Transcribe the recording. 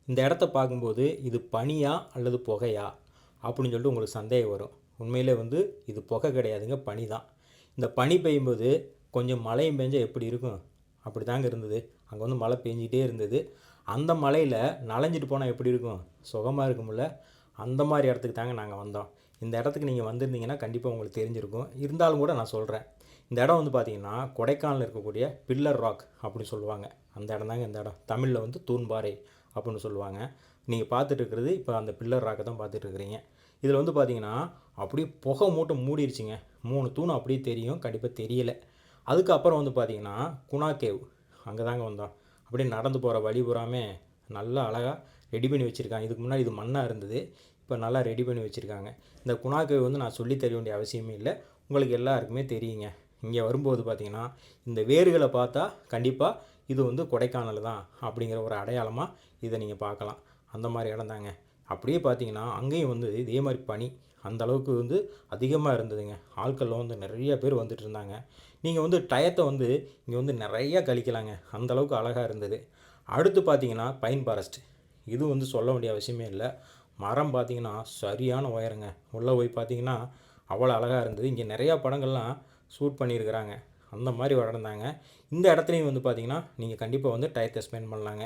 இந்த இடத்த பார்க்கும்போது இது பனியா அல்லது புகையா அப்படின்னு சொல்லிட்டு உங்களுக்கு சந்தேகம் வரும். உண்மையிலே வந்து இது புகை கிடையாதுங்க, பனி தான். இந்த பனி பெய்யும்போது கொஞ்சம் மழையும் பெஞ்சா எப்படி இருக்கும்? அப்படி தாங்க இருந்தது. அங்கே வந்து மழை பெஞ்சிட்டே இருந்தது. அந்த மழையில் நனைஞ்சிட்டு போனால் எப்படி இருக்கும்? சுகமாக இருக்கும்ல. அந்த மாதிரி இடத்துக்கு தாங்க நாங்கள் வந்தோம். இந்த இடத்துக்கு நீங்கள் வந்திருந்தீங்கன்னா கண்டிப்பாக உங்களுக்கு தெரிஞ்சிருக்கும். இருந்தாலும் கூட நான் சொல்கிறேன். இந்த இடம் வந்து பார்த்திங்கன்னா கொடைக்கானலில் இருக்கக்கூடிய பில்லர் ராக் அப்படின்னு சொல்லுவாங்க. அந்த இடம் தாங்க இந்த இடம். தமிழில் வந்து தூண்பாறை அப்படின்னு சொல்லுவாங்க. நீங்கள் பார்த்துட்டு இருக்கிறது இப்போ அந்த பில்லர் ராக்கை தான் பார்த்துட்டு இருக்கிறீங்க. இதில் வந்து பார்த்திங்கன்னா அப்படியே புகை மூட்டை மூடிடுச்சுங்க. 3 தூண் அப்படியே தெரியும், கண்டிப்பாக தெரியலை. அதுக்கப்புறம் வந்து பார்த்திங்கன்னா குணா கேவ், அங்கே தாங்க வந்தோம். அப்படியே நடந்து போகிற வழி பூராமே நல்லா அழகாக ரெடி பண்ணி வச்சுருக்காங்க. இதுக்கு முன்னாடி இது மண்ணாக இருந்தது, இப்போ நல்லா ரெடி பண்ணி வச்சுருக்காங்க. இந்த குணா கேவ் வந்து நான் சொல்லி தர வேண்டிய அவசியமே இல்லை, உங்களுக்கு எல்லாருக்குமே தெரியுங்க. இங்கே வரும்போது பார்த்திங்கன்னா இந்த வேர்களை பார்த்தா கண்டிப்பாக இது வந்து கொடைக்கானல் தான் அப்படிங்கிற ஒரு அடையாளமாக இதை நீங்கள் பார்க்கலாம். அந்த மாதிரி இடம் தாங்க. அப்படியே பார்த்தீங்கன்னா அங்கேயும் வந்து இதே மாதிரி பனி அந்த அளவுக்கு வந்து அதிகமாக இருந்ததுங்க. ஆட்கள் வந்து நிறைய பேர் வந்துட்டு இருந்தாங்க. நீங்கள் வந்து டயத்தை வந்து இங்கே வந்து நிறையா கழிக்கலாங்க, அந்த அளவுக்கு அழகாக இருந்தது. அடுத்து பார்த்தீங்கன்னா பைன் ஃபாரஸ்ட். இது வந்து சொல்ல வேண்டிய அவசியமே இல்லை. மரம் பார்த்தீங்கன்னா சரியான உயரங்க. உள்ளே போய் பார்த்தீங்கன்னா அவ்வளோ அழகாக இருந்தது. இங்கே நிறையா படங்கள்லாம் ஷூட் பண்ணியிருக்கிறாங்க. அந்த மாதிரி ஒரு இடம் தாங்க. இந்த இடத்துலையும் வந்து பார்த்தீங்கன்னா நீங்கள் கண்டிப்பாக வந்து டயத்தை ஸ்பெண்ட் பண்ணலாங்க.